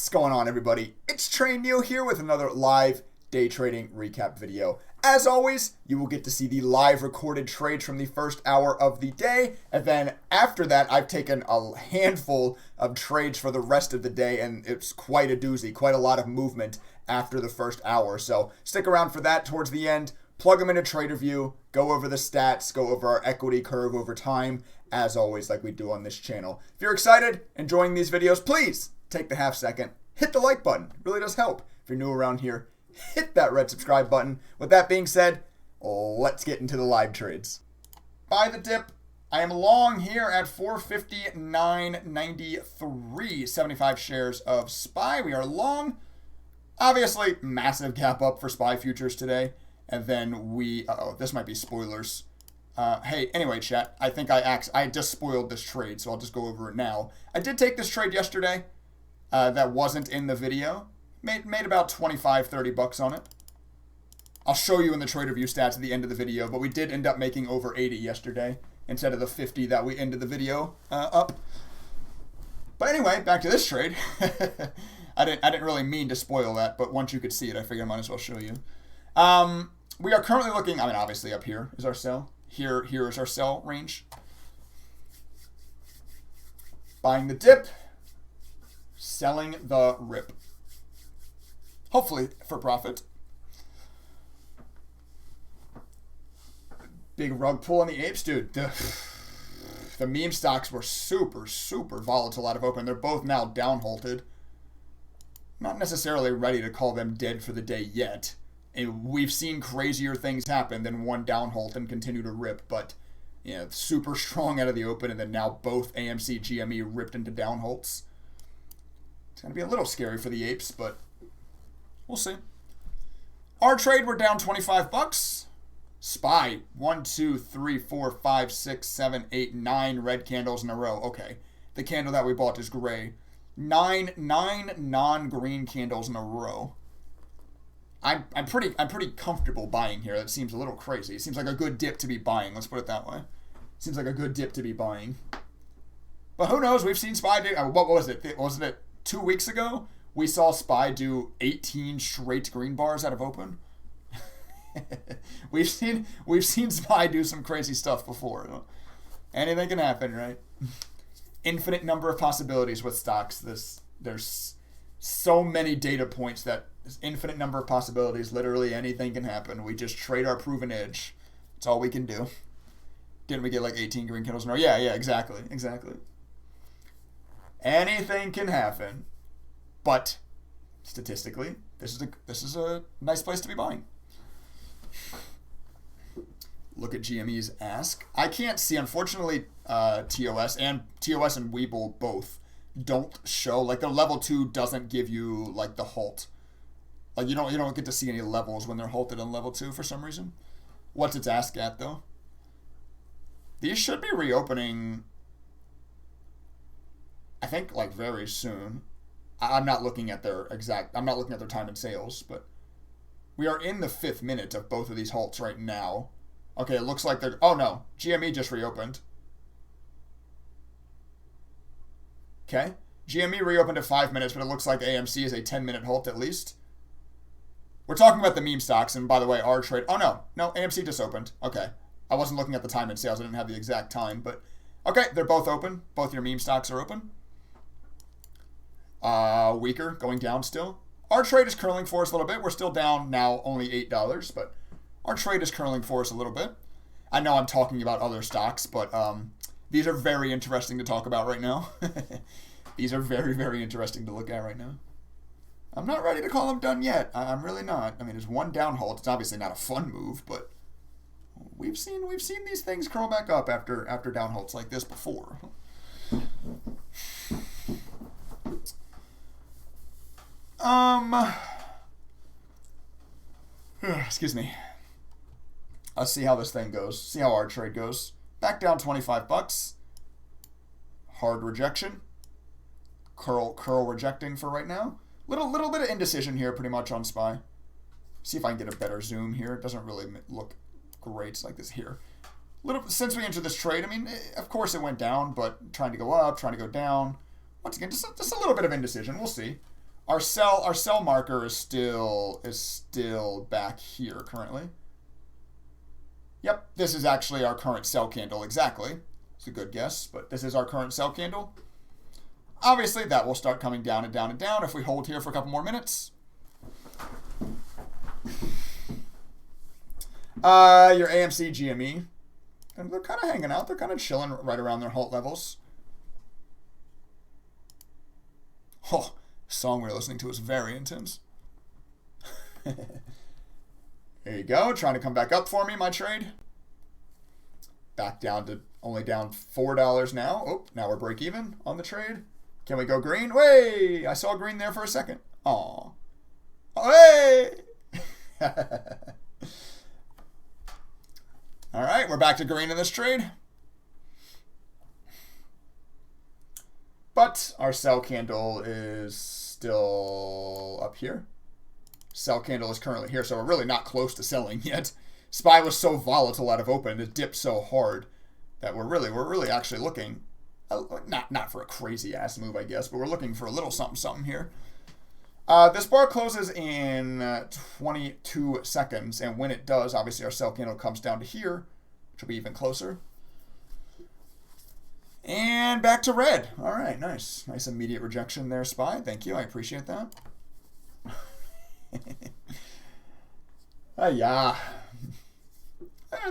What's going on, everybody? It's Treyding here with another live day trading recap video. As always, you will get to see the live recorded trades from the first hour of the day, and then after that, I've taken a handful of trades for the rest of the day, and it's quite a doozy, quite a lot of movement after the first hour. So stick around for that towards the end. Plug them into TraderView, go over the stats, go over our equity curve over time, as always, like we do on this channel. If you're excited, enjoying these videos, please take the half second, hit the like button. It really does help. If you're new around here, hit that red subscribe button. With that being said, let's get into the live trades. Buy the dip. I am long here at 459.93, 75 shares of SPY. We are long. Obviously, massive gap up for SPY futures today. And then this might be spoilers. Hey, anyway, chat, I think I just spoiled this trade, so I'll just go over it now. I did take this trade yesterday. That wasn't in the video. Made about 25, 30 bucks on it. I'll show you in the TraderView stats at the end of the video, but we did end up making over 80 yesterday instead of the 50 that we ended the video up. But anyway, back to this trade. I didn't really mean to spoil that, but once you could see it, I figured I might as well show you. We are currently looking, obviously up here is our sell. Here is our sell range. Buying the dip. Selling the rip. Hopefully for profit. Big rug pull on the apes, dude. The meme stocks were super, super volatile out of open. They're both now down halted. Not necessarily ready to call them dead for the day yet. And we've seen crazier things happen than one down halt and continue to rip, but super strong out of the open, and then now both AMC, GME ripped into down halts. It's going to be a little scary for the apes, but we'll see. Our trade, we're down 25 bucks. SPY, 1, 2, 3, 4, 5, 6, 7, 8, 9 red candles in a row. Okay, the candle that we bought is gray. Nine non-green candles in a row. I'm pretty comfortable buying here. That seems a little crazy. It seems like a good dip to be buying. Let's put it that way. Seems like a good dip to be buying. But who knows? We've seen SPY do. What was it? Wasn't it 2 weeks ago? We saw SPY do 18 straight green bars out of open. we've seen SPY do some crazy stuff before. Anything can happen, right? Infinite number of possibilities with stocks. There's so many data points that there's infinite number of possibilities. Literally anything can happen. We just trade our proven edge. That's all we can do. Didn't we get like 18 green candles in a row? Yeah, exactly. Anything can happen. But statistically, this is a nice place to be buying. Look at GME's ask. I can't see, unfortunately, TOS and Webull both don't show, like the level 2 doesn't give you like the halt. Like you don't get to see any levels when they're halted on level 2 for some reason. What's its ask at though? These should be reopening, I think, like very soon. I'm not looking at their time in sales, but we are in the 5th minute of both of these halts right now. Okay, it looks like they're, oh no, GME just reopened. Okay, GME reopened at 5 minutes, but it looks like AMC is a 10-minute halt at least. We're talking about the meme stocks, and by the way, our trade, oh no, AMC just opened. Okay, I wasn't looking at the time in sales, I didn't have the exact time, but okay, they're both open. Both your meme stocks are open. Weaker, going down still. Our trade is curling for us a little bit. We're still down now, only $8, but our trade is curling for us a little bit. I know I'm talking about other stocks, but these are very interesting to talk about right now. These are very, very interesting to look at right now. I'm not ready to call them done yet. I'm really not. There's one down halt. It's obviously not a fun move, but we've seen these things curl back up after down halts like this before. Excuse me. Let's see how this thing goes. See how our trade goes. Back down 25 bucks. Hard rejection. Curl rejecting for right now. Little bit of indecision here pretty much on SPY. See if I can get a better zoom here. It doesn't really look great like this here. Since we entered this trade, of course it went down, but trying to go up, trying to go down. Once again, just a little bit of indecision. We'll see. Our sell marker is still back here currently. Yep, this is actually our current sell candle exactly. It's a good guess, but this is our current sell candle. Obviously, that will start coming down and down and down if we hold here for a couple more minutes. Your AMC GME, and they're kind of hanging out. They're kind of chilling right around their halt levels. Oh, the song we're listening to is very intense. There you go, trying to come back up for me, my trade. Back down to only down $4 now. Oh, now we're break even on the trade. Can we go green? Way! I saw green there for a second. Aw. Hey! All right, we're back to green in this trade. But our sell candle is still up here. Sell candle is currently here, so we're really not close to selling yet. SPY was so volatile out of open, it dipped so hard that we're really actually looking, not for a crazy ass move, I guess, but we're looking for a little something here. This bar closes in 22 seconds, and when it does, obviously our sell candle comes down to here, which will be even closer. And back to red. All right, nice. Nice immediate rejection there, SPY. Thank you, I appreciate that. Yeah.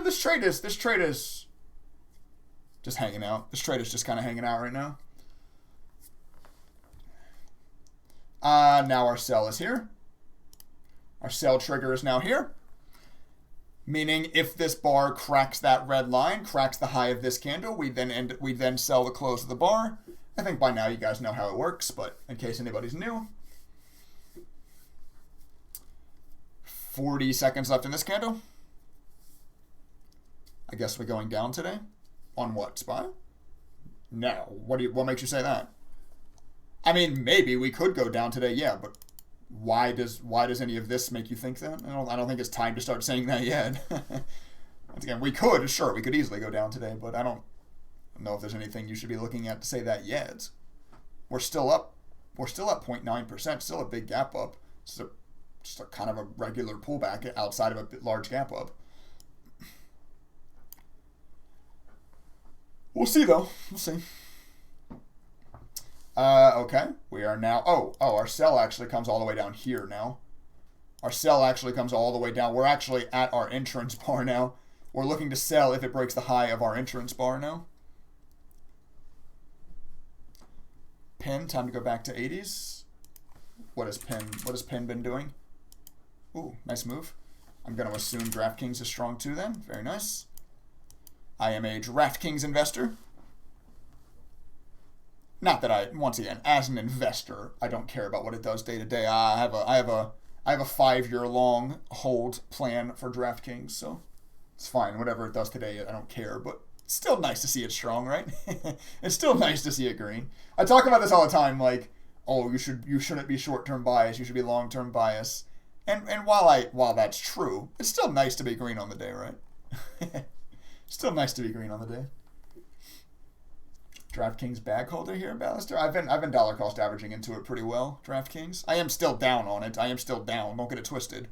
This trade is just hanging out. This trade is just kind of hanging out right now. Now our sell is here. Our sell trigger is now here. Meaning if this bar cracks that red line, cracks the high of this candle, we then sell the close of the bar. I think by now you guys know how it works, but in case anybody's new. 40 seconds left in this candle. I guess we're going down today. On what, SPY? No. What makes you say that? I mean, maybe we could go down today, yeah, but why does any of this make you think that? I don't think it's time to start saying that yet. Once again, we could easily go down today, but I don't know if there's anything you should be looking at to say that yet. We're still up 0.9%, still a big gap up. It's just a kind of a regular pullback outside of a large gap up. We'll see, though. We'll see. Okay. We are now... our sell actually comes all the way down here now. Our sell actually comes all the way down. We're actually at our entrance bar now. We're looking to sell if it breaks the high of our entrance bar now. Pin, time to go back to 80s. What has Pin been doing? Ooh, nice move. I'm going to assume DraftKings is strong too then. Very nice. I am a DraftKings investor. Not that once again, as an investor, I don't care about what it does day to day. I have a 5-year-long hold plan for DraftKings, so it's fine. Whatever it does today, I don't care. But it's still nice to see it strong, right? It's still nice to see it green. I talk about this all the time, like, oh, you shouldn't be short-term bias. You should be long-term bias. And while that's true, it's still nice to be green on the day, right? Still nice to be green on the day. DraftKings bag holder here, Ballister. I've been dollar cost averaging into it pretty well, DraftKings. I am still down on it. I am still down. Don't get it twisted.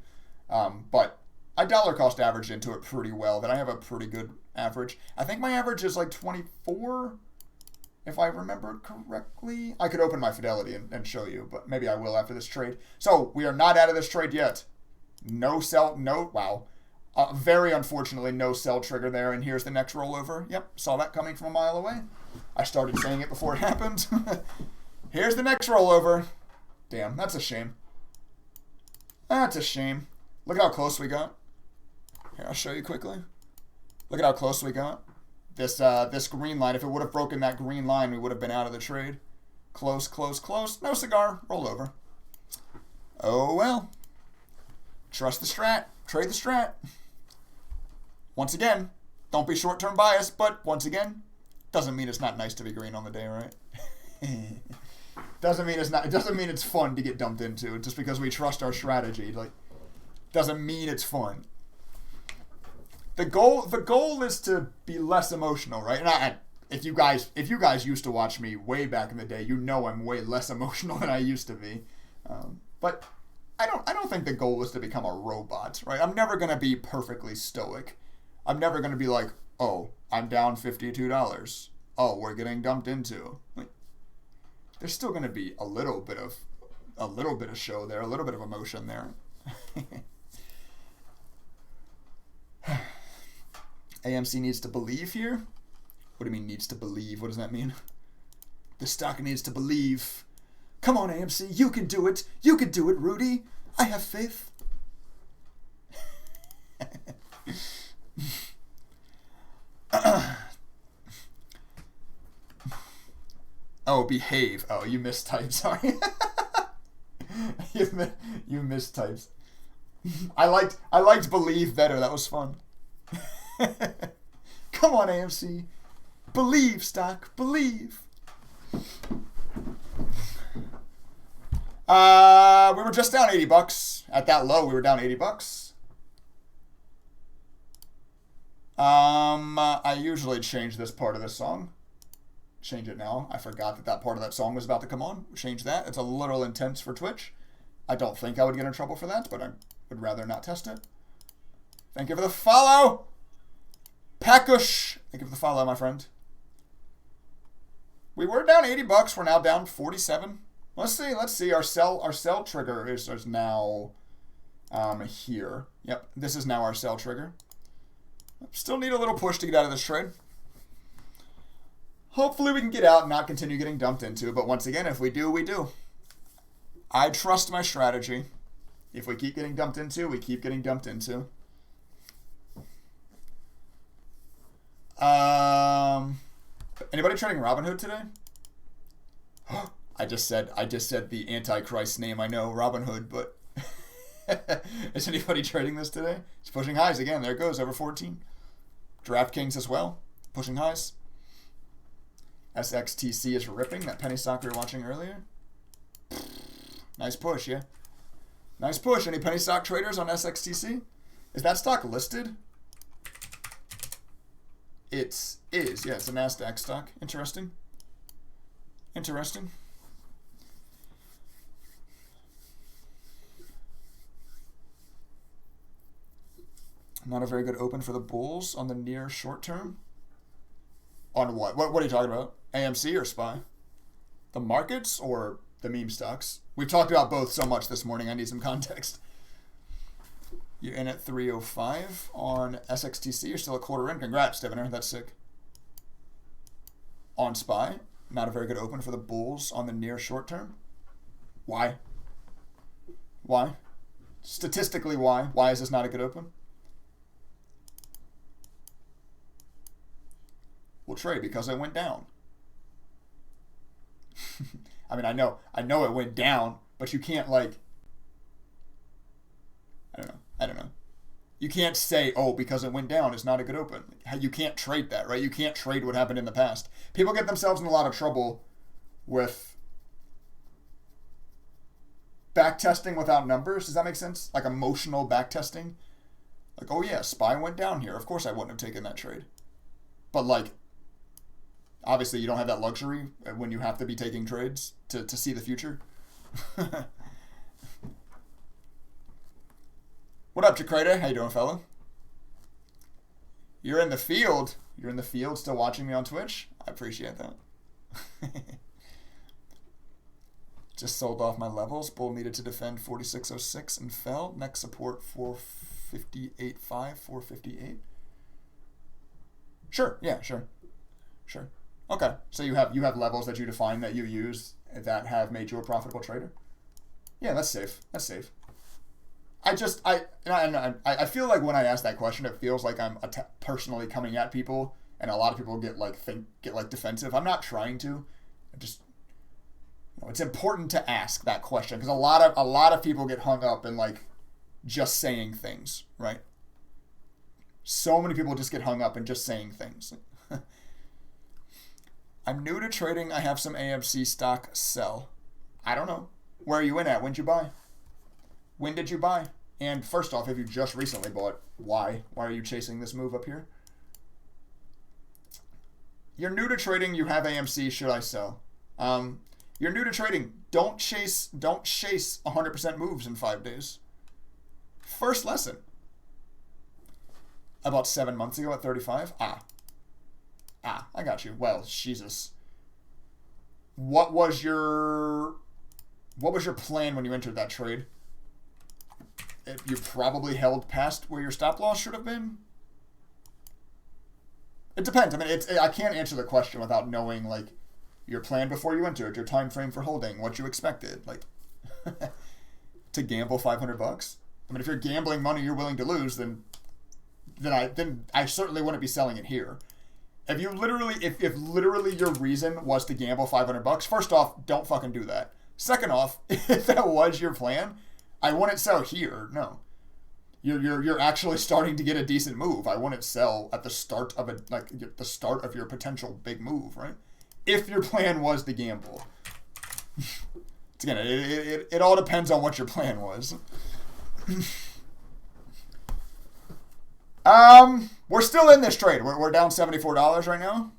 But I dollar cost averaged into it pretty well. That I have a pretty good average. I think my average is like 24, if I remember correctly. I could open my Fidelity and show you, but maybe I will after this trade. So we are not out of this trade yet. No sell. No. Wow. Very unfortunately, no sell trigger there, and here's the next rollover. Yep, saw that coming from a mile away. I started saying it before it happened. Here's the next rollover. Damn, that's a shame. That's a shame. Look at how close we got. Here, I'll show you quickly. Look at how close we got. This green line, if it would have broken that green line, we would have been out of the trade. Close, close, close. No cigar. Rollover. Oh, well. Trust the strat. Trade the strat. Once again, don't be short-term biased, but once again, doesn't mean it's not nice to be green on the day, right? Doesn't mean it's fun to get dumped into just because we trust our strategy. Like, doesn't mean it's fun. The goal is to be less emotional, right? And if you guys used to watch me way back in the day, you know I'm way less emotional than I used to be. But I don't think the goal is to become a robot, right? I'm never gonna be perfectly stoic. I'm never gonna be like, oh, I'm down $52. Oh, we're getting dumped into. Like, there's still gonna be a little bit of show there, a little bit of emotion there. AMC needs to believe here. What do you mean needs to believe? What does that mean? The stock needs to believe. Come on, AMC, you can do it. You can do it, Rudy. I have faith. Oh, behave. Oh, you mistyped. Sorry. you mistyped. I liked believe better. That was fun. Come on, AMC. Believe, stock. Believe. We were just down $80. At that low, we were down $80. I usually change this part of the song. Change it now. I forgot that part of that song was about to come on. Change that. It's a little intense for Twitch. I don't think I would get in trouble for that, but I would rather not test it. Thank you for the follow. Packush. Thank you for the follow, my friend. We were down $80. We're now down 47. Let's see. Our sell trigger is now here. Yep, this is now our sell trigger. Still need a little push to get out of this trade. Hopefully we can get out and not continue getting dumped into. But once again, if we do, we do. I trust my strategy. If we keep getting dumped into, we keep getting dumped into. Anybody trading Robinhood today? I just said the Antichrist name. I know, Robinhood, but is anybody trading this today? It's pushing highs again. There it goes, over 14. DraftKings as well, pushing highs. SXTC is ripping, that penny stock we were watching earlier. Nice push, yeah. Nice push. Any penny stock traders on SXTC? Is that stock listed? It is, yeah, it's a NASDAQ stock. Interesting. Interesting. Not a very good open for the bulls on the near short term. On what? What are you talking about? AMC or SPY? The markets or the meme stocks? We've talked about both so much this morning. I need some context. You're in at 305 on SXTC. You're still a quarter in. Congrats, Stevener. That's sick. On SPY, not a very good open for the bulls on the near short term. Why? Why? Statistically, why? Why is this not a good open? Well, Trey, because it went down. I mean, I know it went down, but you can't, like, I don't know. You can't say, oh, because it went down, it's not a good open. You can't trade that, right? You can't trade what happened in the past. People get themselves in a lot of trouble with backtesting without numbers. Does that make sense? Like emotional backtesting. Like, oh yeah, SPY went down here. Of course I wouldn't have taken that trade. But like, obviously you don't have that luxury when you have to be taking trades to see the future. What up, Jakrita? How you doing, fella? You're in the field. You're in the field still watching me on Twitch? I appreciate that. Just sold off my levels. Bull needed to defend 4606 and fell. Next support 458.5, 458. Sure. Yeah, sure. Sure. Okay. So you have levels that you define that you use that have made you a profitable trader? Yeah, that's safe. That's safe. I feel like when I ask that question, it feels like I'm personally coming at people, and a lot of people get defensive. I'm not trying to. It's important to ask that question because a lot of people get hung up in like just saying things, right? So many people just get hung up in just saying things. I'm new to trading. I have some AMC stock. Sell. I don't know. Where are you in at? When'd you buy? When did you buy? And first off, if you just recently bought, why? Why are you chasing this move up here? You're new to trading. You have AMC. Should I sell? You're new to trading. Don't chase 100% moves in 5 days. First lesson. About 7 months ago at 35. I got you. Well, Jesus. What was your plan when you entered that trade? You probably held past where your stop loss should have been. It depends. I mean, I can't answer the question without knowing like your plan before you entered, your time frame for holding, what you expected, like to gamble $500. I mean, if you're gambling money you're willing to lose, then I certainly wouldn't be selling it here. If you literally, if literally your reason was to gamble $500, first off, don't fucking do that. Second off, if that was your plan, I wouldn't sell here. No, you're actually starting to get a decent move. I wouldn't sell at the start of the start of your potential big move, right? If your plan was to gamble. Again, it all depends on what your plan was. We're still in this trade. We're down $74 right now.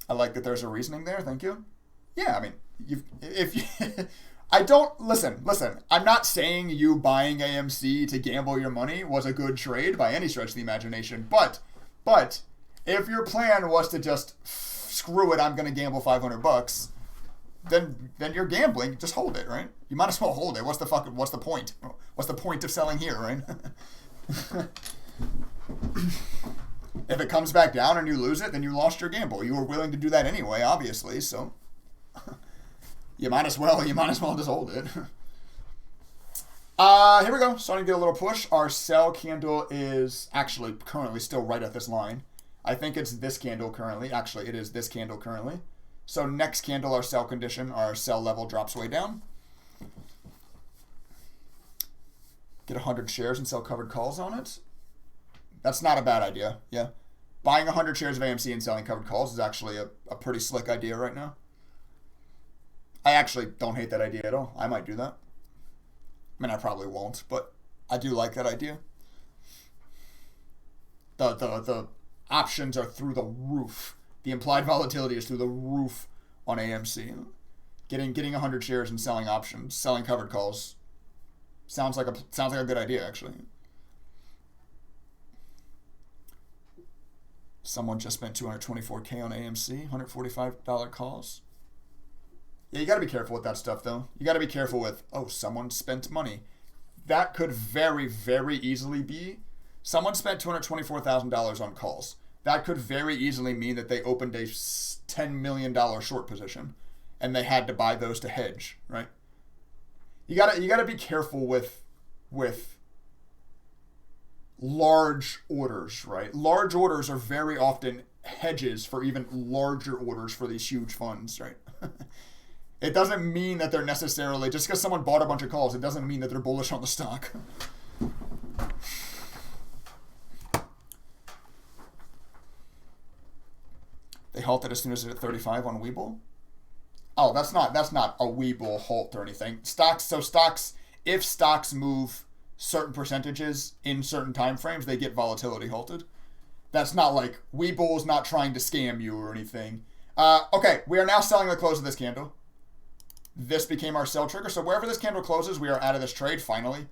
I like that there's a reasoning there. Thank you. Yeah, I mean, I don't listen. I'm not saying you buying AMC to gamble your money was a good trade by any stretch of the imagination. But if your plan was to just screw it, I'm going to gamble $500, then you're gambling. Just hold it, right? You might as well hold it. What's the point? What's the point of selling here, right? If it comes back down and you lose it, then you lost your gamble. You were willing to do that anyway, obviously, so you might as well just hold it. Here we go. Starting to get a little push. Our sell candle is actually currently still right at this line. I think it's this candle currently. Actually, it is this candle currently. So next candle, our sell condition, our sell level drops way down. Get 100 shares and sell covered calls on it. That's not a bad idea. Yeah. Buying 100 shares of AMC and selling covered calls is actually a pretty slick idea right now. I actually don't hate that idea at all. I might do that. I mean, I probably won't, but I do like that idea. The options are through the roof. The implied volatility is through the roof on AMC. Getting 100 shares and selling options, selling covered calls, sounds like a good idea actually. Someone just spent $224K on AMC, $145 calls. Yeah, you got to be careful with that stuff though. You got to be careful with, someone spent money. That could very, very easily be someone spent $224,000 on calls. That could very easily mean that they opened a $10 million short position and they had to buy those to hedge, right? You gotta be careful with large orders, right? Large orders are very often hedges for even larger orders for these huge funds, right? It doesn't mean that they're necessarily, just because someone bought a bunch of calls, it doesn't mean that they're bullish on the stock. They halted as soon as it hit 35 on Webull. Oh, that's not a Webull halt or anything. Stocks, if stocks move certain percentages in certain time frames, they get volatility halted. That's not like Webull's not trying to scam you or anything. Okay, we are now selling the close of this candle. This became our sell trigger. So wherever this candle closes, we are out of this trade finally.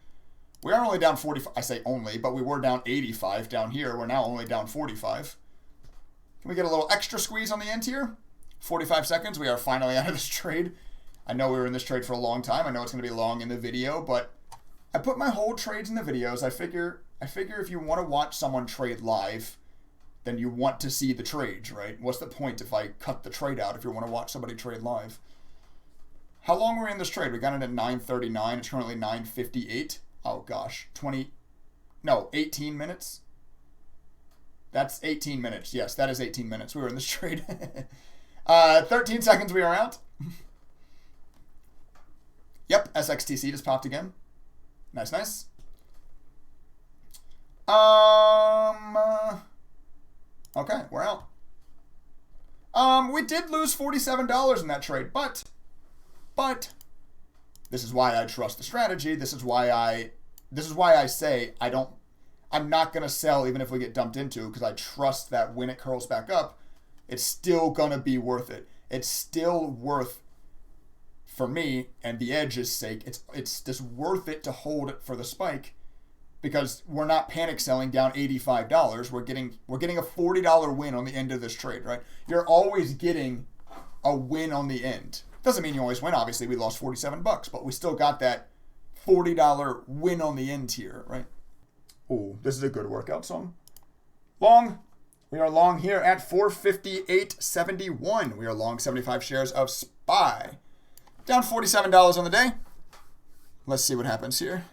We are only down 45. I say only, but we were down 85 down here. We're now only down 45. Can we get a little extra squeeze on the end here? 45 seconds. We are finally out of this trade. I know we were in this trade for a long time. I know it's going to be long in the video, but I put my whole trades in the videos. I figure if you want to watch someone trade live, then you want to see the trades, right? What's the point if I cut the trade out if you want to watch somebody trade live? How long were we in this trade? We got it at 9:39. It's currently 9:58. Oh gosh, 18 minutes. That's 18 minutes. Yes, that is 18 minutes. We were in this trade. 13 seconds, we are out. Yep, SXTC just popped again. Nice, nice. Okay, we're out. We did lose $47 in that trade, but this is why I trust the strategy. This is why I say I'm not going to sell even if we get dumped into, because I trust that when it curls back up, it's still going to be worth it. it's still worth, for me and the edge's sake, it's just worth it to hold it for the spike, because we're not panic selling down $85. We're getting a $40 win on the end of this trade, right? You're always getting a win on the end. Doesn't mean you always win. Obviously, we lost $47, but we still got that $40 win on the end here, right? Ooh, this is a good workout song. Long. We are long here at 458.71. We are long 75 shares of SPY. Down $47 on the day. Let's see what happens here.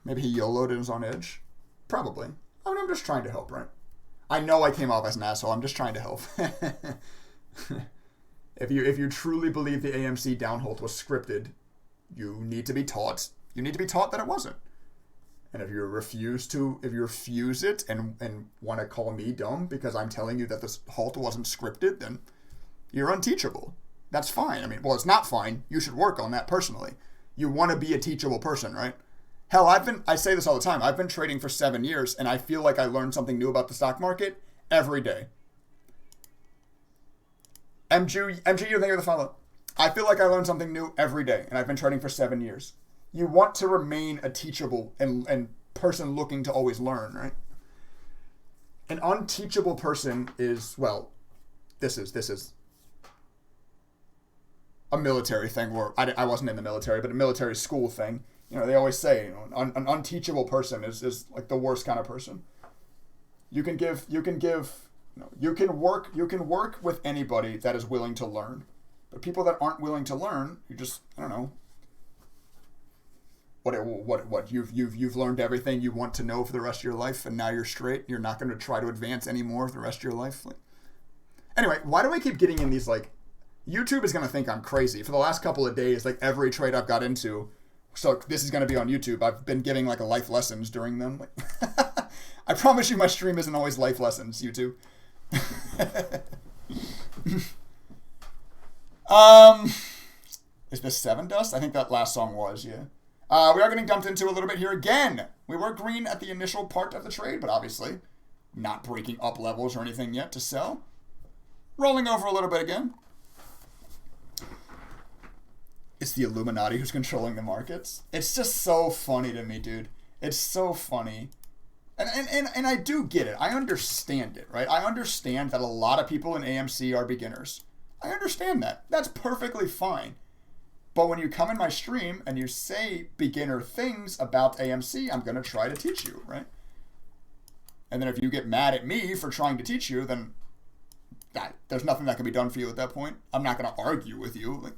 Maybe he YOLO'd and was on edge. Probably. I mean, I'm just trying to help, right? I know I came off as an asshole. I'm just trying to help. If you truly believe the AMC downhold was scripted, you need to be taught. You need to be taught that it wasn't. And if you refuse it and want to call me dumb because I'm telling you that this halt wasn't scripted, then you're unteachable. That's fine. I mean, well, it's not fine. You should work on that personally. You want to be a teachable person, right? Hell, I say this all the time. I've been trading for 7 years, and I feel like I learn something new about the stock market every day. MG, you're thinking of the follow. I feel like I learn something new every day, and I've been trading for 7 years. You want to remain a teachable and person looking to always learn, right? An unteachable person is, well, this is a military thing, where I wasn't in the military, but a military school thing. You know, they always say, an unteachable person is like the worst kind of person. You can work with anybody that is willing to learn. But people that aren't willing to learn, you just, I don't know. What you've learned everything you want to know for the rest of your life, and now you're straight. You're not going to try to advance anymore for the rest of your life. Anyway, why do I keep getting in these, YouTube is going to think I'm crazy. For the last couple of days, every trade I've got into, so this is going to be on YouTube, I've been giving life lessons during them. I promise you my stream isn't always life lessons, YouTube. Is this 7 Dust? I think that last song was, yeah. We are getting dumped into a little bit here again. We were green at the initial part of the trade, but obviously not breaking up levels or anything yet to sell. Rolling over a little bit again. It's the Illuminati who's controlling the markets. It's just so funny to me, dude. It's so funny. And I do get it. I understand it, right? I understand that a lot of people in AMC are beginners. I understand that. That's perfectly fine. But when you come in my stream and you say beginner things about AMC, I'm going to try to teach you, right? And then if you get mad at me for trying to teach you, then there's nothing that can be done for you at that point. I'm not going to argue with you.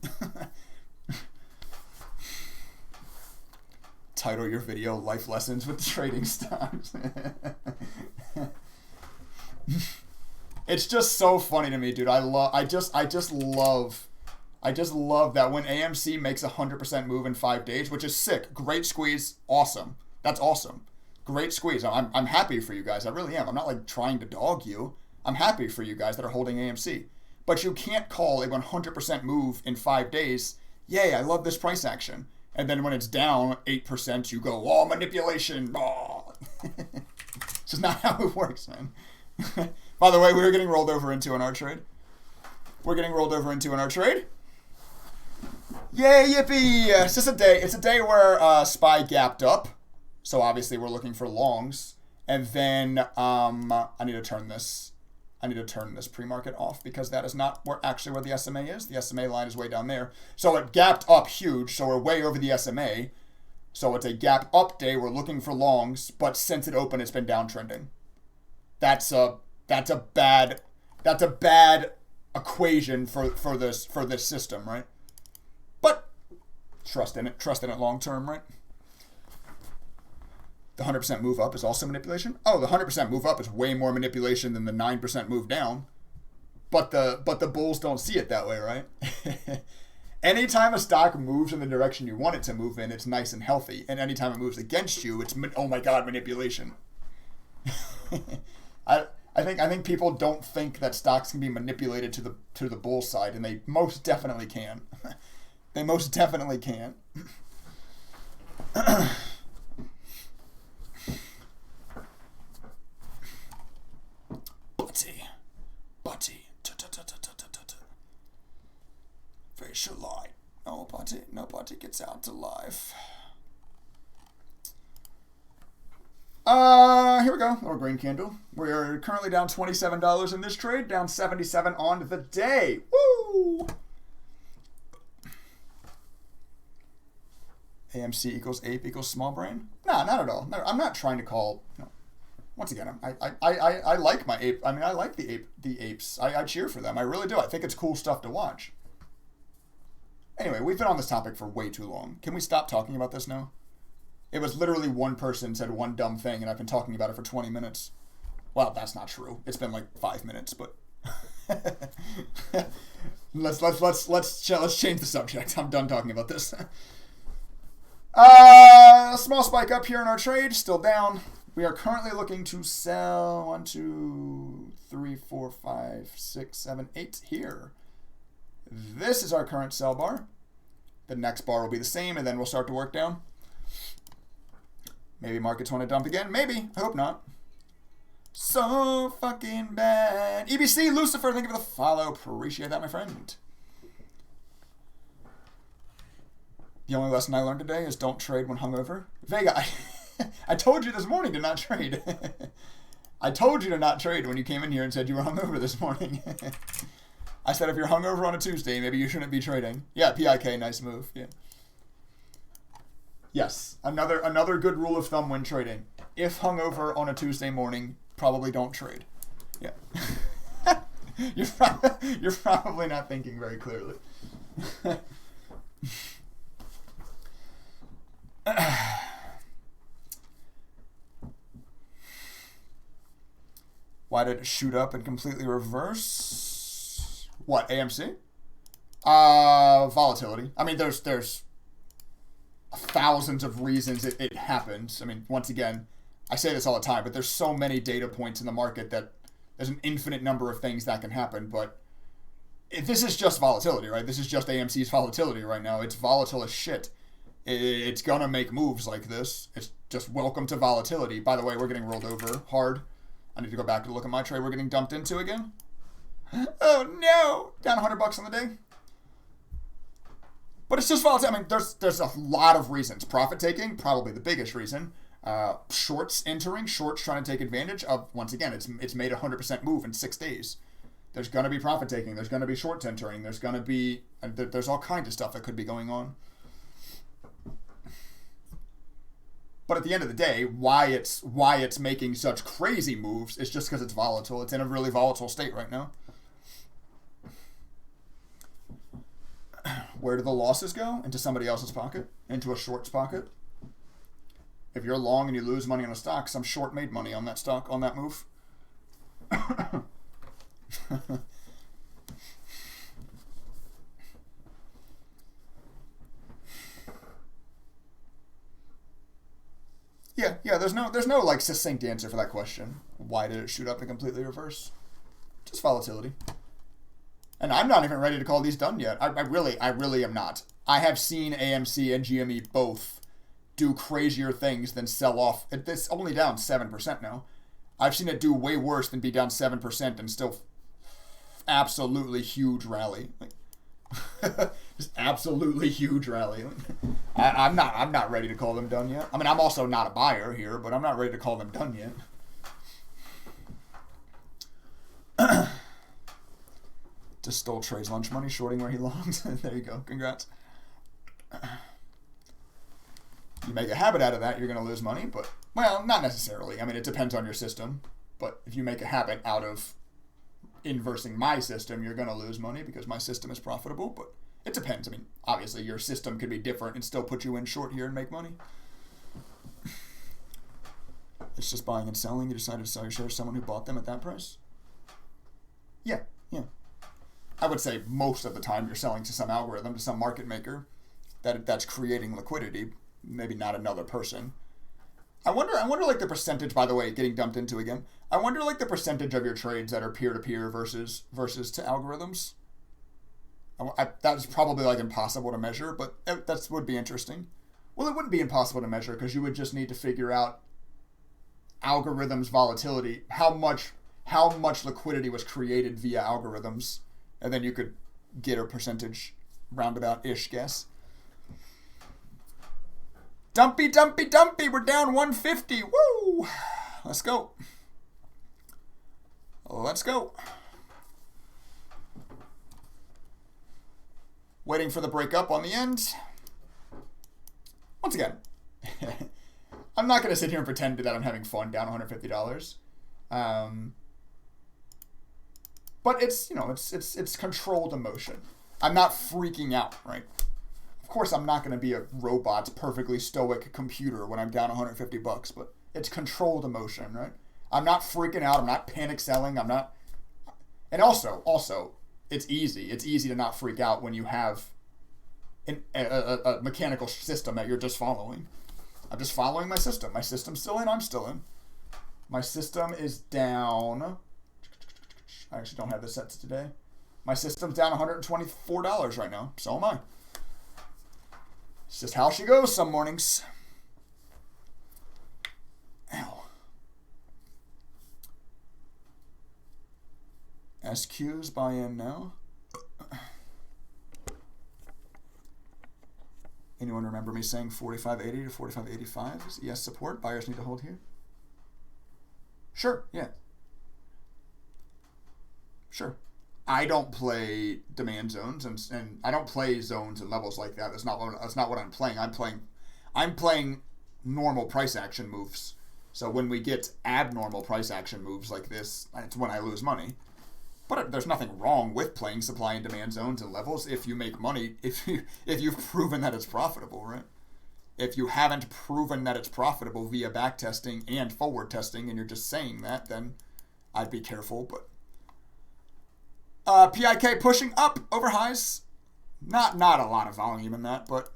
Title your video "Life Lessons with Trading Stocks." It's just so funny to me, dude. I just love that when AMC makes 100% move in 5 days, which is sick. Great squeeze, awesome. That's awesome. Great squeeze. I'm happy for you guys. I really am. I'm not trying to dog you. I'm happy for you guys that are holding AMC. But you can't call a 100% move in 5 days. Yay, I love this price action. And then when it's down 8%, you go, oh, manipulation. Oh. It's just not how it works, man. By the way, we were getting rolled over into in our trade. Yay, yippee! It's just a day. It's a day where SPY gapped up. So obviously we're looking for longs. And then I need to turn this pre-market off, because that is not where the SMA is. The SMA line is way down there. So it gapped up huge, so we're way over the SMA. So it's a gap up day. We're looking for longs, but since it opened, it's been downtrending. That's a bad equation for this system, right? But trust in it long term, right? The 100% move up is also manipulation. Oh, the 100% move up is way more manipulation than the 9% move down. But the bulls don't see it that way, right? Anytime a stock moves in the direction you want it to move in, it's nice and healthy. And anytime it moves against you, it's oh my god, manipulation. I think people don't think that stocks can be manipulated to the bull side, and they most definitely can. They most definitely can. socialite. Nobody gets out alive. Here we go. Little green candle. We're currently down $27 in this trade, down 77 on the day. Woo! AMC equals ape equals small brain? No, not at all. No, I'm not trying to call. No. Once again, I like my ape. I mean, I like the apes. I cheer for them. I really do. I think it's cool stuff to watch. Anyway, we've been on this topic for way too long. Can we stop talking about this now? It was literally one person said one dumb thing, and I've been talking about it for 20 minutes. Well, that's not true. It's been like 5 minutes, but let's change the subject. I'm done talking about this. A small spike up here in our trade, still down. We are currently looking to sell 1, 2, 3, 4, 5, 6, 7, 8 here. This is our current sell bar. The next bar will be the same, and then we'll start to work down. Maybe markets want to dump again. Maybe. I hope not. So fucking bad. EBC, Lucifer, thank you for the follow. Appreciate that, my friend. The only lesson I learned today is don't trade when hungover. Vega, I told you this morning to not trade. I told you to not trade when you came in here and said you were hungover this morning. I said if you're hungover on a Tuesday, maybe you shouldn't be trading. Yeah, PIK, nice move. Yeah. Yes, another good rule of thumb when trading. If hungover on a Tuesday morning, probably don't trade. Yeah. You're probably not thinking very clearly. Why did it shoot up and completely reverse? What, AMC? Volatility. I mean, there's thousands of reasons it happens. I mean, once again, I say this all the time, but there's so many data points in the market that there's an infinite number of things that can happen. But this is just volatility, right? This is just AMC's volatility right now. It's volatile as shit. It's going to make moves like this. It's just welcome to volatility. By the way, we're getting rolled over hard. I need to go back to look at my trade we're getting dumped into again. Oh no! Down $100 on the day. But it's just volatility. I mean, there's a lot of reasons. Profit taking, probably the biggest reason. Shorts entering, shorts trying to take advantage of. Once again, it's made a 100% move in 6 days. There's going to be profit taking. There's going to be shorts entering. There's going to be there's all kinds of stuff that could be going on. But at the end of the day, why it's making such crazy moves is just because it's volatile. It's in a really volatile state right now. Where do the losses go? Into somebody else's pocket? Into a short's pocket? If you're long and you lose money on a stock, some short made money on that stock, on that move. Yeah, there's no like succinct answer for that question. Why did it shoot up and completely reverse? Just volatility. And I'm not even ready to call these done yet. I really am not. I have seen AMC and GME both do crazier things than sell off. It's only down 7% now. I've seen it do way worse than be down 7% and still absolutely huge rally. Just absolutely huge rally. I'm not ready to call them done yet. I mean, I'm also not a buyer here, but I'm not ready to call them done yet. Just stole Trey's lunch money, shorting where he longs. There you go. Congrats. You make a habit out of that, you're going to lose money, but, well, not necessarily. I mean, it depends on your system. But if you make a habit out of inversing my system, you're going to lose money because my system is profitable, but it depends. I mean, obviously, your system could be different and still put you in short here and make money. It's just buying and selling. You decided to sell your shares to someone who bought them at that price? Yeah. I would say most of the time you're selling to some algorithm, to some market maker that's creating liquidity, maybe not another person. I wonder like the percentage, by the way, getting dumped into again. I wonder like the percentage of your trades that are peer-to-peer versus to algorithms. That's probably like impossible to measure, but that would be interesting. Well, it wouldn't be impossible to measure because you would just need to figure out algorithms volatility, how much liquidity was created via algorithms, and then you could get a percentage roundabout-ish guess. Dumpy, dumpy, dumpy. We're down 150. Woo! Let's go. Let's go. Waiting for the breakup on the end. Once again, I'm not going to sit here and pretend that I'm having fun down $150. But it's, you know, it's controlled emotion. I'm not freaking out, right? Of course, I'm not going to be a robot, perfectly stoic computer when I'm down $150, but it's controlled emotion, right? I'm not freaking out. I'm not panic selling. I'm not. And also, it's easy. It's easy to not freak out when you have a mechanical system that you're just following. I'm just following my system. My system's still in. I'm still in. My system is down. I actually don't have the sets today. My system's down $124 right now. So am I. It's just how she goes some mornings. Ow. SQs buy in now. Anyone remember me saying 45.80 to 45.85 is ES support? Buyers need to hold here. Sure, yeah. Sure. I don't play demand zones and I don't play zones and levels like that. That's not what I'm playing. I'm playing normal price action moves. So when we get abnormal price action moves like this, it's when I lose money. But there's nothing wrong with playing supply and demand zones and levels if you make money, if you've proven that it's profitable, right? If you haven't proven that it's profitable via back testing and forward testing and you're just saying that, then I'd be careful. But PIK pushing up over highs. Not a lot of volume in that, but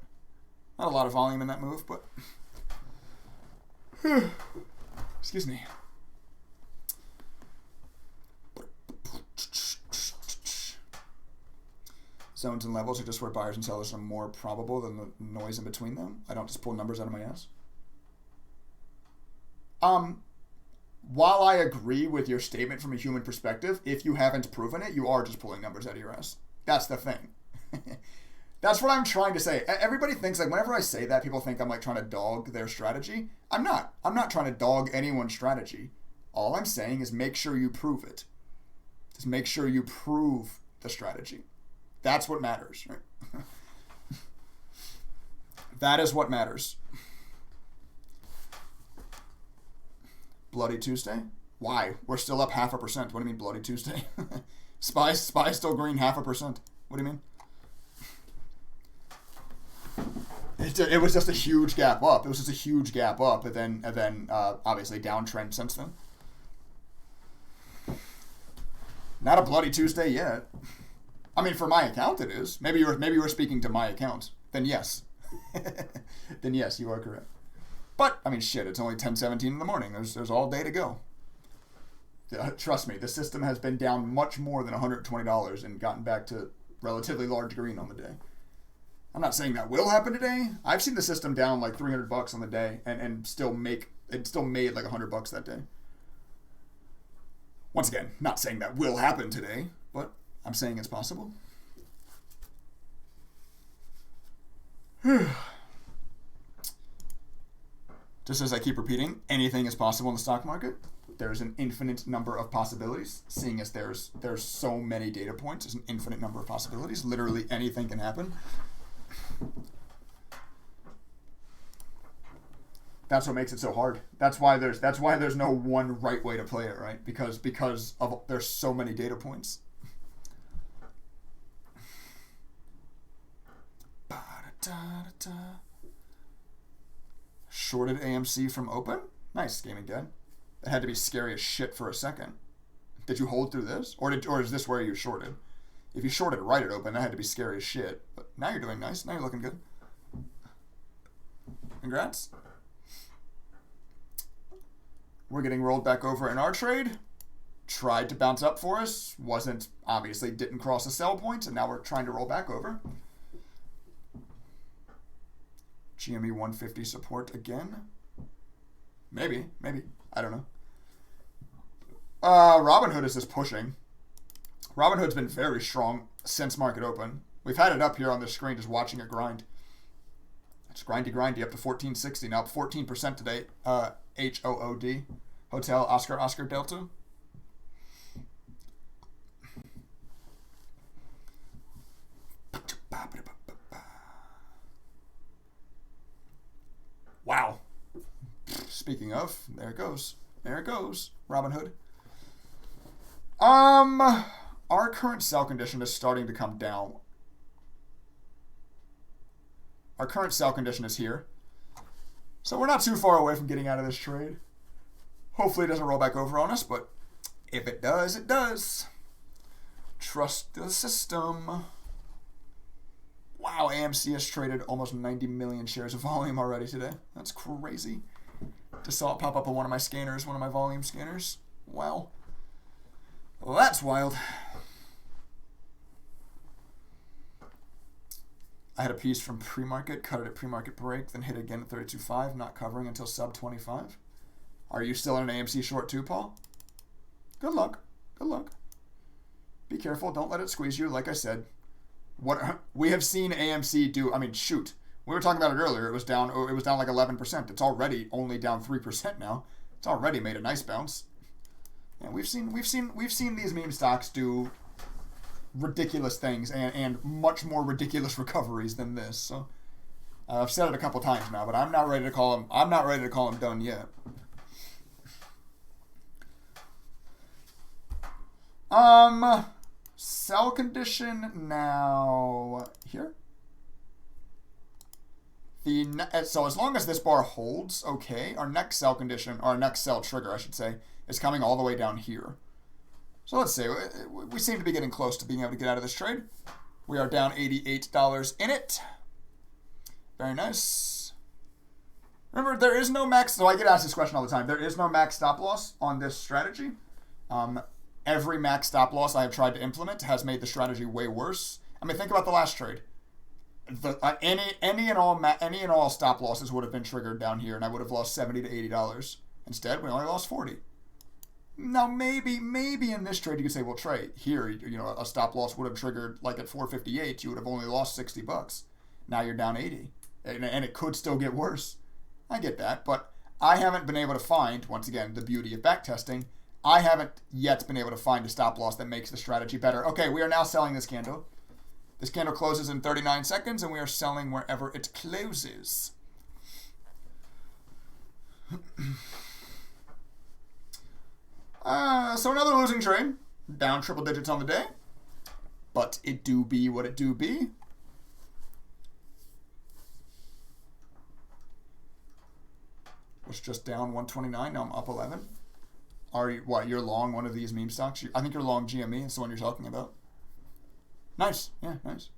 not a lot of volume in that move, but excuse me. Zones and levels are just where buyers and sellers are more probable than the noise in between them. I don't just pull numbers out of my ass. While I agree with your statement from a human perspective, if you haven't proven it, you are just pulling numbers out of your ass. That's the thing. That's what I'm trying to say. Everybody thinks, like, whenever I say that, people think I'm, like, trying to dog their strategy. I'm not. I'm not trying to dog anyone's strategy. All I'm saying is make sure you prove it. Just make sure you prove the strategy. That's what matters, right? That is what matters. Bloody Tuesday? Why? We're still up 0.5%. What do you mean Bloody Tuesday? Spy still green 0.5%. What do you mean? It was just a huge gap up. It was just a huge gap up, and then obviously downtrend since then. Not a Bloody Tuesday yet. I mean, for my account, it is. Maybe you were speaking to my account. Then yes, then yes, you are correct. But I mean, shit, it's only 10:17 in the morning. There's all day to go. Trust me, the system has been down much more than $120 and gotten back to relatively large green on the day. I'm not saying that will happen today. I've seen the system down like $300 on the day and still made like $100 that day. Once again, not saying that will happen today, but I'm saying it's possible. Just as I keep repeating, anything is possible in the stock market. There's an infinite number of possibilities. Seeing as there's so many data points, there's an infinite number of possibilities. Literally anything can happen. That's what makes it so hard. That's why there's no one right way to play it, right? Because there's so many data points. Shorted AMC from open? Nice, Gaming Dad. That had to be scary as shit for a second. Did you hold through this? Or is this where you shorted? If you shorted right at open, that had to be scary as shit. But now you're doing nice. Now you're looking good. Congrats. We're getting rolled back over in our trade. Tried to bounce up for us. Didn't cross the sell point, and now we're trying to roll back over. GME 150 support again. Maybe. I don't know. Robinhood is just pushing. Robinhood's been very strong since market open. We've had it up here on the screen just watching it grind. It's grindy up to 1460 now, up 14% today. HOOD, Hotel Oscar Delta. Wow. Speaking of, there it goes. There it goes. Robinhood. Our current sell condition is starting to come down. Our current sell condition is here. So we're not too far away from getting out of this trade. Hopefully it doesn't roll back over on us, but if it does, it does. Trust the system. Wow, AMC has traded almost 90 million shares of volume already today. That's crazy. Just saw it pop up on one of my scanners, one of my volume scanners. Wow. Well, that's wild. I had a piece from pre-market, cut it at pre-market break, then hit again at 32.5, not covering until sub 25. Are you still in an AMC short too, Paul? Good luck. Good luck. Be careful. Don't let it squeeze you. Like I said, what we have seen AMC do. I mean, shoot. We were talking about it earlier. It was down. It was down like 11%. It's already only down 3% now. It's already made a nice bounce. And we've seen these meme stocks do ridiculous things and much more ridiculous recoveries than this. So I've said it a couple times now, but I'm not ready to call him. I'm not ready to call him done yet. Sell condition now here. So as long as this bar holds, okay, our next sell condition, or our next sell trigger, I should say, is coming all the way down here. So let's see, we seem to be getting close to being able to get out of this trade. We are down $88 in it. Very nice. Remember, there is no max, so I get asked this question all the time. There is no max stop loss on this strategy. Every max stop loss I have tried to implement has made the strategy way worse. I mean, think about the last trade. Any and all stop losses would have been triggered down here, and I would have lost $70 to $80. Instead, we only lost $40. Now, maybe in this trade you could say, well, Trey, here, a stop loss would have triggered like at 458. You would have only lost $60. Now you're down 80, and it could still get worse. I get that, but I haven't been able to find, once again, the beauty of backtesting. I haven't yet been able to find a stop loss that makes the strategy better. Okay, we are now selling this candle. This candle closes in 39 seconds, and we are selling wherever it closes. So another losing trade. Down triple digits on the day. But it do be what it do be. Was just down 129. Now I'm up 11. Are you, what, you're long one of these meme stocks? I think you're long GME. It's the one you're talking about. Nice. Yeah, nice.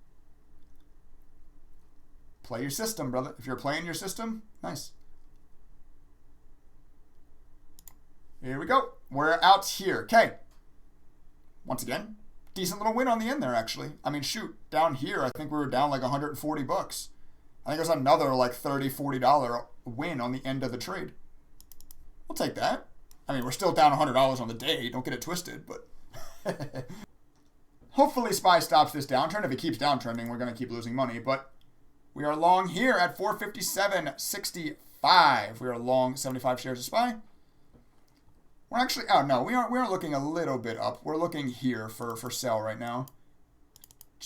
Play your system, brother. If you're playing your system, nice. Here we go. We're out here. Okay. Once again, decent little win on the end there, actually. I mean, shoot, down here, I think we were down like $140. I think it was another like $30, $40 win on the end of the trade. We'll take that. I mean, we're still down $100 on the day. Don't get it twisted, but hopefully SPY stops this downtrend. If it keeps downtrending, we're going to keep losing money, but we are long here at 457.65. We are long 75 shares of SPY. We're actually, oh no, we are looking a little bit up. We're looking here for sell right now.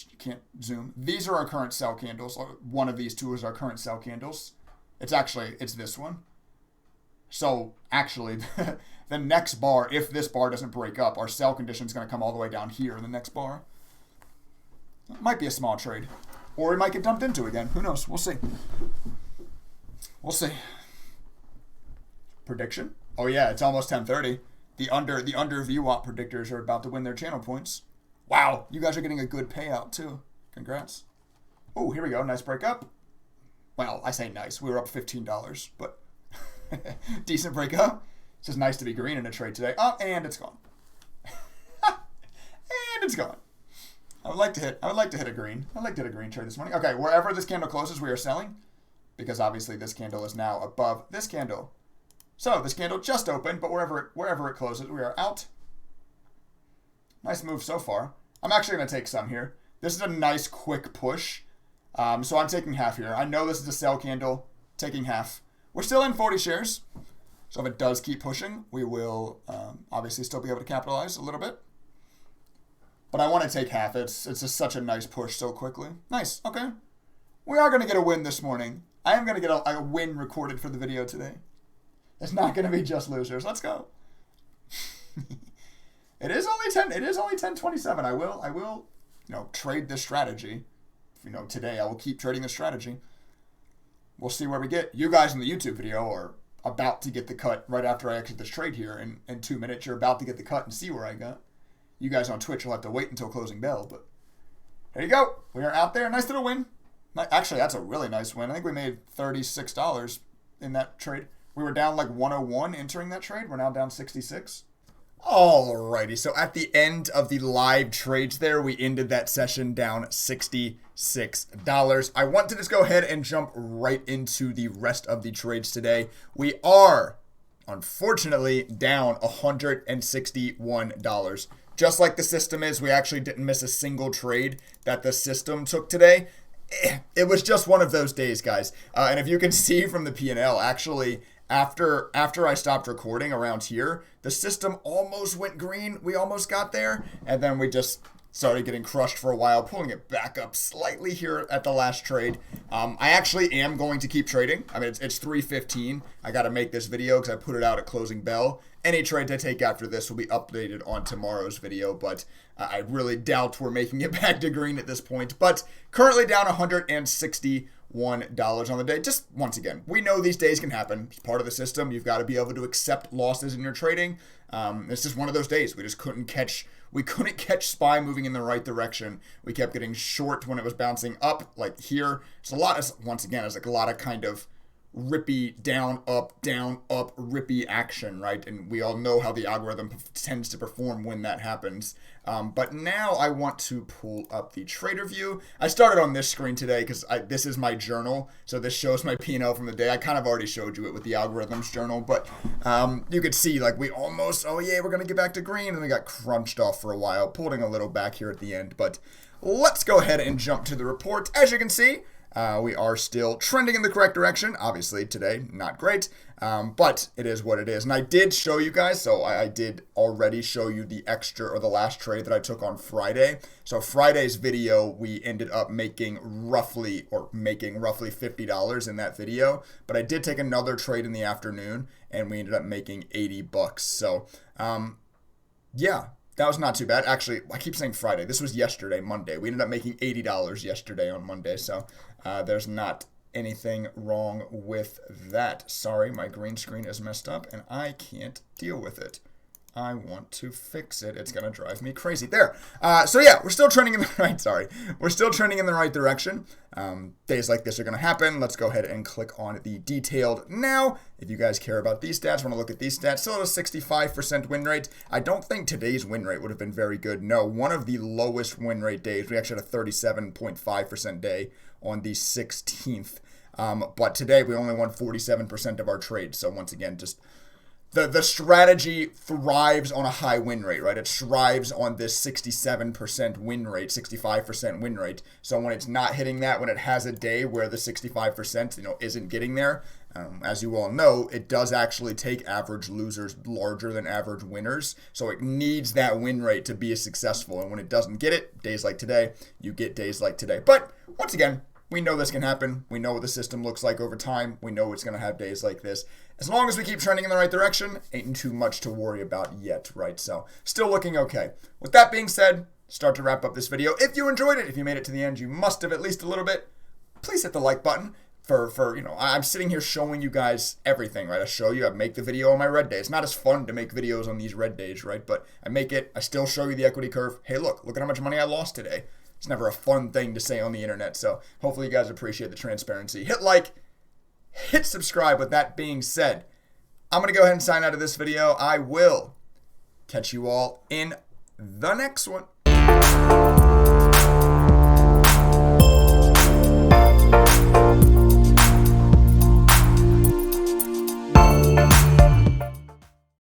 You can't zoom. These are our current sell candles. One of these two is our current sell candles. It's this one. So actually, the next bar, if this bar doesn't break up, our sell condition is going to come all the way down here in the next bar. It might be a small trade. Or it might get dumped into again. Who knows? We'll see. We'll see. Prediction? Oh yeah, it's almost 10:30. The under VWAP predictors are about to win their channel points. Wow, you guys are getting a good payout too. Congrats. Oh, here we go. Nice breakup. Well, I say nice. We were up $15, but decent breakup. It's just nice to be green in a trade today. Oh, and it's gone. And it's gone. I would like to hit a green. I'd like to hit a green trade this morning. Okay, wherever this candle closes, we are selling, because obviously this candle is now above this candle. So this candle just opened, but wherever it closes, we are out. Nice move so far. I'm actually going to take some here. This is a nice quick push. So I'm taking half here. I know this is a sell candle. Taking half. We're still in 40 shares. So if it does keep pushing, we will obviously still be able to capitalize a little bit. But I want to take half. It's just such a nice push so quickly. Nice. Okay. We are going to get a win this morning. I am going to get a win recorded for the video today. It's not going to be just losers. Let's go. It is only 10. It is only 10:27. I will, trade this strategy. Today I will keep trading this strategy. We'll see where we get. You guys in the YouTube video are about to get the cut right after I exit this trade here. In 2 minutes, you're about to get the cut and see where I got. You guys on Twitch will have to wait until closing bell. But there you go. We are out there. Nice little win. Actually, that's a really nice win. I think we made $36 in that trade. We were down like 101 entering that trade. We're now down 66. Alrighty, so at the end of the live trades there, we ended that session down $66. I want to just go ahead and jump right into the rest of the trades today. We are, unfortunately, down $161. Just like the system is, we actually didn't miss a single trade that the system took today. It was just one of those days, guys. And if you can see from the P&L, actually, after I stopped recording around here, the system almost went green. We almost got there. And then we just started getting crushed for a while, pulling it back up slightly here at the last trade. I actually am going to keep trading. I mean, it's 3:15. I got to make this video because I put it out at closing bell. Any trades I take after this will be updated on tomorrow's video, but I really doubt we're making it back to green at this point. But currently down $161 on the day. Just once again, we know these days can happen. It's part of the system. You've got to be able to accept losses in your trading. It's just one of those days. We just couldn't catch SPY moving in the right direction. We kept getting short when it was bouncing up, like here. It's a lot. Once again, it's like a lot of kind of rippy down, up, rippy action, right? And we all know how the algorithm tends to perform when that happens. But now I want to pull up the trader view. I started on this screen today because this is my journal. So this shows my P&L from the day. I kind of already showed you it with the algorithms journal, but you could see like we almost, oh yeah, we're going to get back to green. And we got crunched off for a while, pulling a little back here at the end. But let's go ahead and jump to the report. As you can see, we are still trending in the correct direction. Obviously, today, not great, but it is what it is. And I did show you guys, so I did already show you the extra or the last trade that I took on Friday. So Friday's video, we ended up making roughly $50 in that video. But I did take another trade in the afternoon, and we ended up making $80. So, yeah. That was not too bad. Actually, I keep saying Friday. This was yesterday, Monday. We ended up making $80 yesterday on Monday. So there's not anything wrong with that. Sorry, my green screen is messed up and I can't deal with it. I want to fix it. It's going to drive me crazy. There. So yeah, we're still trending in the right, We're still trending in the right direction. Days like this are going to happen. Let's go ahead and click on the detailed now. If you guys care about these stats, want to look at these stats, still at a 65% win rate. I don't think today's win rate would have been very good. No, one of the lowest win rate days. We actually had a 37.5% day on the 16th. But today we only won 47% of our trades. So once again, just the strategy thrives on a high win rate, right? It thrives on this 67% win rate, 65% win rate. So when it's not hitting that, when it has a day where the 65%, isn't getting there, as you all know, it does actually take average losers larger than average winners. So it needs that win rate to be successful. And when it doesn't get it, days like today, you get days like today. But once again, we know this can happen. We know what the system looks like over time. We know it's going to have days like this. As long as we keep trending in the right direction, ain't too much to worry about yet, right? So still looking okay. With that being said, start to wrap up this video. If you enjoyed it, if you made it to the end, you must have at least a little bit. Please hit the like button. I'm sitting here showing you guys everything, right? I make the video on my red day. It's not as fun to make videos on these red days, right? But I still show you the equity curve. Hey, look at how much money I lost today. It's never a fun thing to say on the internet, so hopefully you guys appreciate the transparency. Hit like, hit subscribe. With that being said, I'm going to go ahead and sign out of this video. I will catch you all in the next one.